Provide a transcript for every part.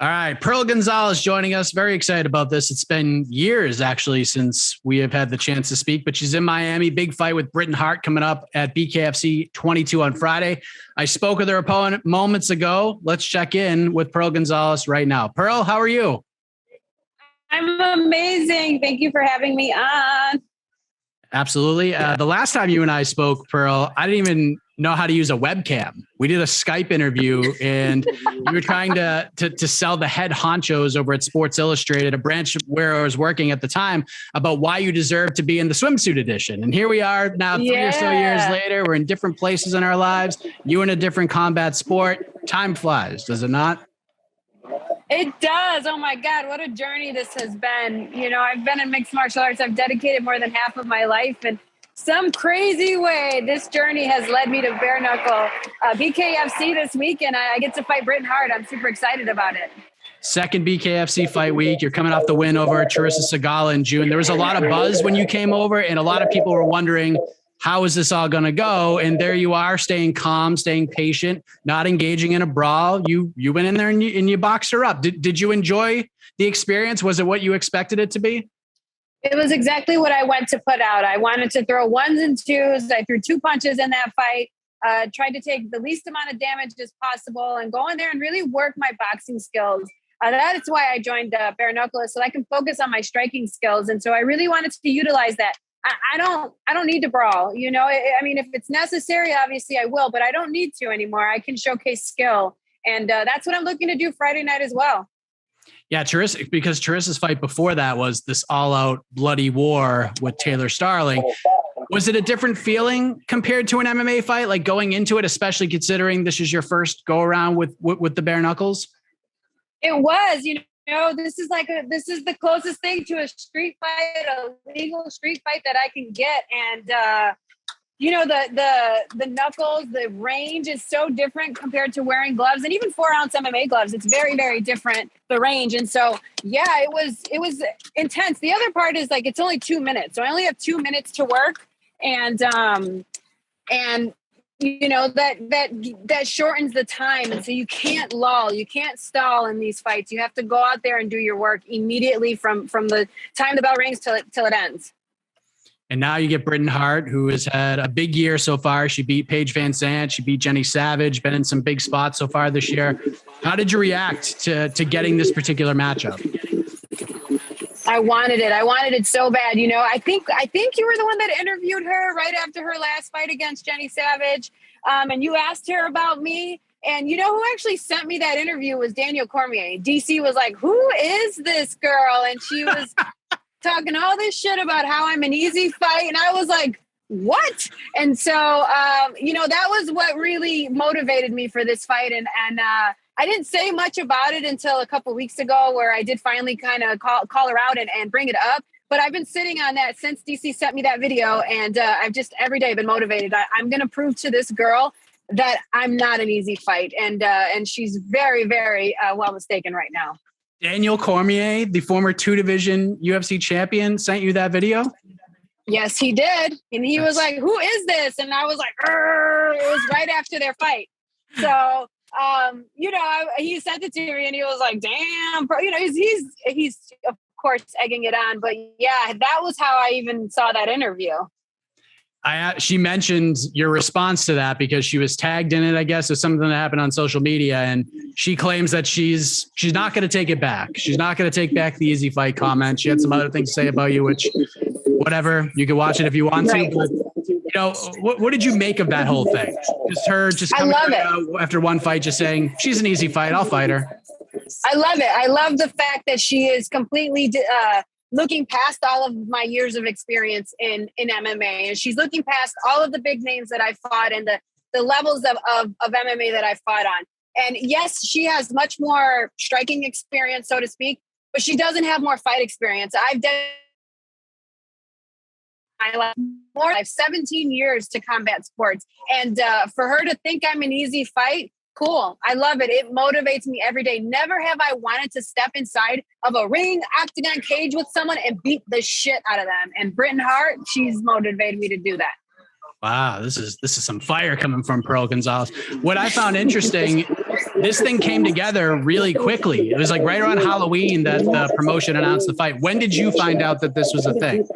All right. Pearl Gonzalez joining us. Very excited about this. It's been years, actually, since we have had the chance to speak, but she's in Miami. Big fight with Britain Hart coming up at BKFC 22 on Friday. I spoke with her opponent moments ago. Let's check in with Pearl Gonzalez right now. Pearl, how are you? I'm amazing. Thank you for having me on. Absolutely. The last time you and I spoke, Pearl, I didn't even know how to use a webcam. We did a Skype interview and you were trying to sell the head honchos over at Sports Illustrated, a branch where I was working at the time, about why you deserve to be in the swimsuit edition. And here we are now, 3 or so years later. We're in different places in our lives. You in a different combat sport. Time flies, does it not? It does. Oh my God, what a journey this has been. You know, I've been in mixed martial arts. I've dedicated more than half of my life, and some crazy way this journey has led me to bare knuckle BKFC this week, and I get to fight Britain Hart. I'm super excited about it. Second BKFC fight week. You're coming off the win over Charissa Sagala in June. There was a lot of buzz when you came over, and a lot of people were wondering, how is this all going to go? And there you are, staying calm, staying patient, not engaging in a brawl. You went in there and you boxed her up. Did you enjoy the experience? Was it what you expected it to be? It was exactly what I went to put out. I wanted to throw ones and twos. I threw 2 punches in that fight, tried to take the least amount of damage as possible and go in there and really work my boxing skills. That is why I joined bare knuckle, so I can focus on my striking skills. And so I really wanted to utilize that. I don't need to brawl. You know, I mean, if it's necessary, obviously I will, but I don't need to anymore. I can showcase skill. And that's what I'm looking to do Friday night as well. Yeah, Charissa, because Charissa's fight before that was this all-out bloody war with Taylor Starling. Was it a different feeling compared to an MMA fight, like going into it, especially considering this is your first go-around with the bare knuckles? It was, you know, this is the closest thing to a street fight, a legal street fight that I can get. And, you know, the knuckles, the range is so different compared to wearing gloves, and even 4-ounce MMA gloves. It's very, very different, the range. And so, yeah, it was intense. The other part is like, it's only 2 minutes. So I only have 2 minutes to work. And you know, that shortens the time. And so you can't lull, you can't stall in these fights. You have to go out there and do your work immediately from the time the bell rings till it ends. And now you get Britain Hart, who has had a big year so far. She beat Paige Van Zandt. She beat Jenny Savage, been in some big spots so far this year. How did you react to getting this particular matchup? I wanted it. I wanted it so bad. You know, I think you were the one that interviewed her right after her last fight against Jenny Savage. And you asked her about me. And you know who actually sent me that interview was Daniel Cormier. DC was like, who is this girl? And she was talking all this shit about how I'm an easy fight. And I was like, what? And so, you know, that was what really motivated me for this fight. And I didn't say much about it until a couple of weeks ago, where I did finally kind of call her out and bring it up. But I've been sitting on that since DC sent me that video. And I've just every day been motivated. I'm going to prove to this girl that I'm not an easy fight. And she's very, very well mistaken right now. Daniel Cormier, the former 2-division UFC champion, sent you that video? Yes, he did. And he was like, who is this? And I was like, it was right after their fight. So, you know, he sent it to me and he was like, damn, bro. You know, he's of course egging it on. But yeah, that was how I even saw that interview. She mentioned your response to that because she was tagged in it, I guess, as something that happened on social media. And she claims that she's not going to take it back. She's not going to take back the easy fight comment. She had some other things to say about you, which whatever, you can watch it if you want to. But, you know, what did you make of that whole thing? Just her just coming out after one fight, just saying, she's an easy fight, I'll fight her. I love it. I love the fact that she is completely looking past all of my years of experience in MMA. And she's looking past all of the big names that I fought and the levels of MMA that I fought on. And yes, she has much more striking experience, so to speak, but she doesn't have more fight experience. I have 17 years to combat sports. And for her to think I'm an easy fight, cool. I love it. It motivates me every day. Never have I wanted to step inside of a ring, octagon cage with someone and beat the shit out of them. And Britain Hart, she's motivated me to do that. Wow, this is some fire coming from Pearl Gonzalez. What I found interesting, this thing came together really quickly. It was like right around Halloween that the promotion announced the fight. When did you find out that this was a thing?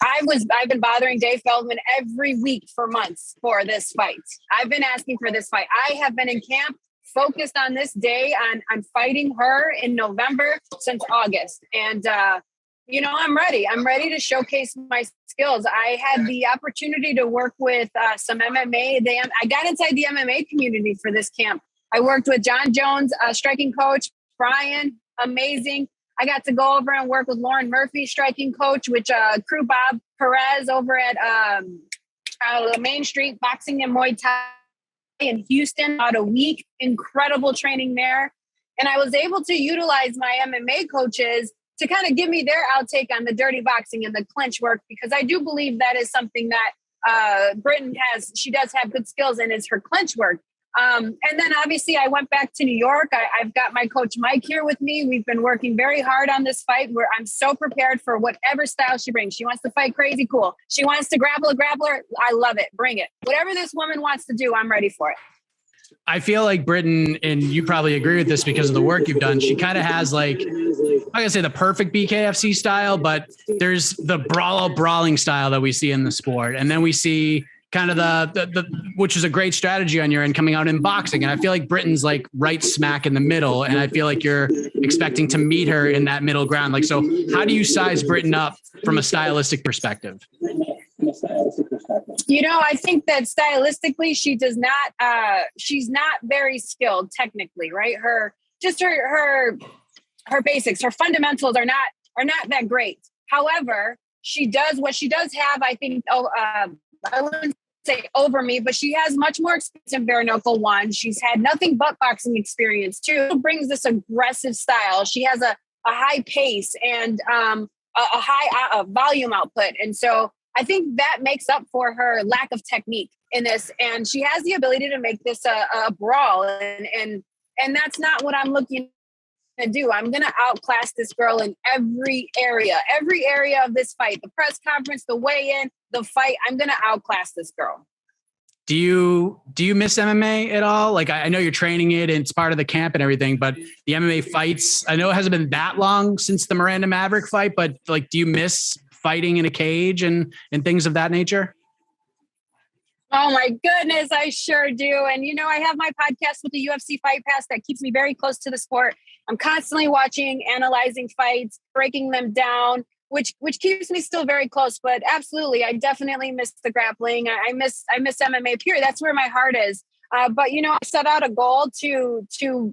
I've been bothering Dave Feldman every week for months for this fight. I've been asking for this fight. I have been in camp focused on this day on fighting her in November since August. And, I'm ready. I'm ready to showcase my skills. I had the opportunity to work with some MMA. I got inside the MMA community for this camp. I worked with John Jones, striking coach, Brian, amazing. I got to go over and work with Lauren Murphy, striking coach, which crew Bob Perez over at Main Street Boxing and Muay Thai in Houston, about a week. Incredible training there. And I was able to utilize my MMA coaches to kind of give me their outtake on the dirty boxing and the clinch work, because I do believe that is something that Britain has. She does have good skills in, is her clinch work. And then obviously I went back to New York. I've got my coach Mike here with me. We've been working very hard on this fight where I'm so prepared for whatever style she brings. She wants to fight crazy, cool. She wants to grapple a grappler. I love it. Bring it. Whatever this woman wants to do, I'm ready for it. I feel like Britain, and you probably agree with this because of the work you've done, she kind of has like, I'm not gonna say the perfect BKFC style, but there's the brawling style that we see in the sport. And then we see kind of the which is a great strategy on your end coming out in boxing. And I feel like Britain's like right smack in the middle. And I feel like you're expecting to meet her in that middle ground. Like, so how do you size Britain up from a stylistic perspective? I think that stylistically, she does not, she's not very skilled technically, right? Her basics, her fundamentals are not that great. However, what she does have, I think, I wouldn't say over me, but she has much more experience in bare knuckle one. She's had nothing but boxing experience too. She brings this aggressive style. She has a high pace and a high volume output. And so I think that makes up for her lack of technique in this. And she has the ability to make this a brawl. And that's not what I'm looking to do. I'm going to outclass this girl in every area of this fight, the press conference, the weigh-in, the fight. I'm going to outclass this girl. Do you miss MMA at all? Like, I know you're training it and it's part of the camp and everything, but the MMA fights, I know it hasn't been that long since the Miranda Maverick fight, but like, do you miss fighting in a cage and things of that nature? Oh my goodness, I sure do. And I have my podcast with the UFC Fight Pass that keeps me very close to the sport. I'm constantly watching, analyzing fights, breaking them down, which keeps me still very close. But absolutely, I definitely miss the grappling. I miss MMA period. That's where my heart is. But I set out a goal to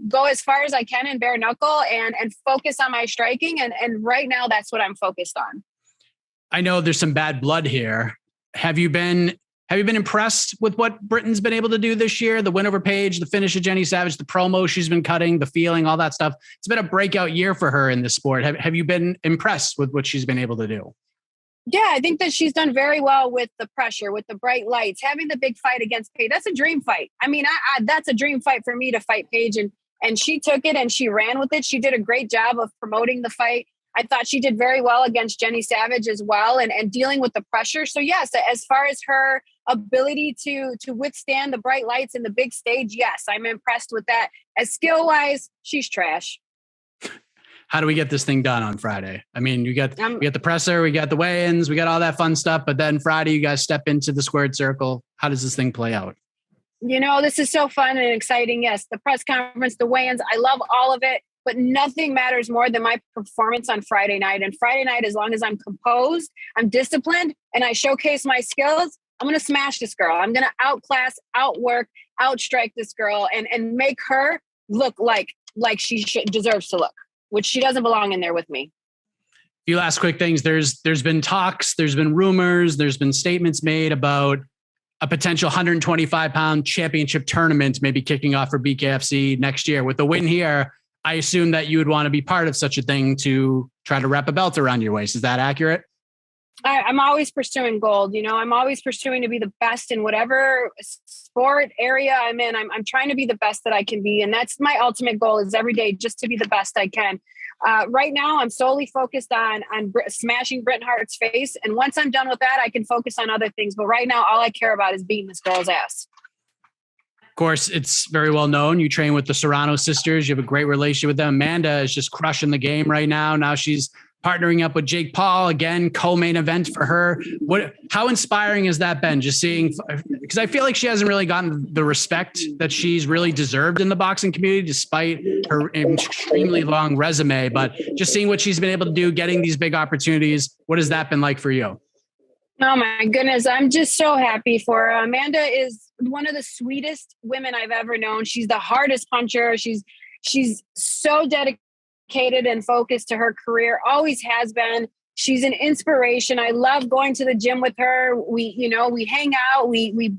go as far as I can in bare knuckle and focus on my striking. And right now, that's what I'm focused on. I know there's some bad blood here. Have you been impressed with what Britain's been able to do this year? The win over Paige, the finish of Jenny Savage, the promo she's been cutting, the feeling, all that stuff. It's been a breakout year for her in this sport. Have you been impressed with what she's been able to do? Yeah, I think that she's done very well with the pressure, with the bright lights, having the big fight against Paige. That's a dream fight. I mean, that's a dream fight for me to fight Paige. And she took it and she ran with it. She did a great job of promoting the fight. I thought she did very well against Jenny Savage as well and dealing with the pressure. So yes, as far as her ability to withstand the bright lights and the big stage, yes, I'm impressed with that. As skill-wise, she's trash. How do we get this thing done on Friday? I mean, we got the presser, we got the weigh-ins, we got all that fun stuff, but then Friday you guys step into the squared circle. How does this thing play out? This is so fun and exciting. Yes, the press conference, the weigh-ins, I love all of it. But nothing matters more than my performance on Friday night. And Friday night, as long as I'm composed, I'm disciplined, and I showcase my skills, I'm going to smash this girl. I'm going to outclass, outwork, outstrike this girl and make her look like she deserves to look, which she doesn't belong in there with me. A few last quick things. There's been talks, there's been rumors, there's been statements made about a potential 125-pound championship tournament maybe kicking off for BKFC next year. With the win here, I assume that you would want to be part of such a thing to try to wrap a belt around your waist. Is that accurate? I'm always pursuing gold. I'm always pursuing to be the best in whatever sport area I'm in. I'm trying to be the best that I can be. And that's my ultimate goal, is every day just to be the best I can. Right now, I'm solely focused on smashing Britain Hart's face. And once I'm done with that, I can focus on other things. But right now, all I care about is beating this girl's ass. Of course, it's very well known. You train with the Serrano sisters. You have a great relationship with them. Amanda is just crushing the game right now. Now she's partnering up with Jake Paul again, co-main event for her. How inspiring has that been? Just seeing, because I feel like she hasn't really gotten the respect that she's really deserved in the boxing community, despite her extremely long resume. But just seeing what she's been able to do, getting these big opportunities, what has that been like for you? Oh my goodness. I'm just so happy for her. Amanda is one of the sweetest women I've ever known. She's the hardest puncher. She's so dedicated and focused to her career, always has been. She's an inspiration. I love going to the gym with her. We hang out, we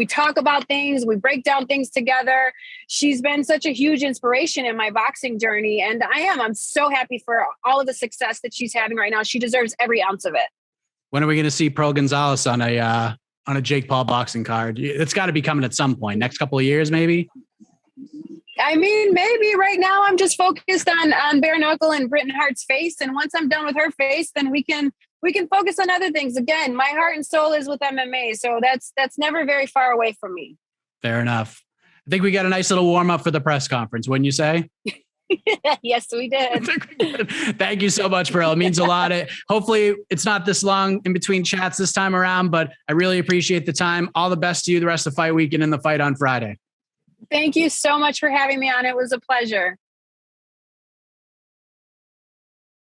talk about things, we break down things together. She's been such a huge inspiration in my boxing journey. And I'm so happy for all of the success that she's having right now. She deserves every ounce of it. When are we going to see Pearl Gonzalez on a Jake Paul boxing card? It's got to be coming at some point, next couple of years, maybe. I mean, maybe. Right now I'm just focused on bare knuckle and Britain Hart's face. And once I'm done with her face, then we can focus on other things. Again, my heart and soul is with MMA. So that's never very far away from me. Fair enough. I think we got a nice little warm up for the press conference, wouldn't you say? Yes, we did. Thank you so much, Pearl. It means a lot. Hopefully it's not this long in between chats this time around, but I really appreciate the time. All the best to you the rest of fight week and in the fight on Friday. Thank you so much for having me on. It was a pleasure.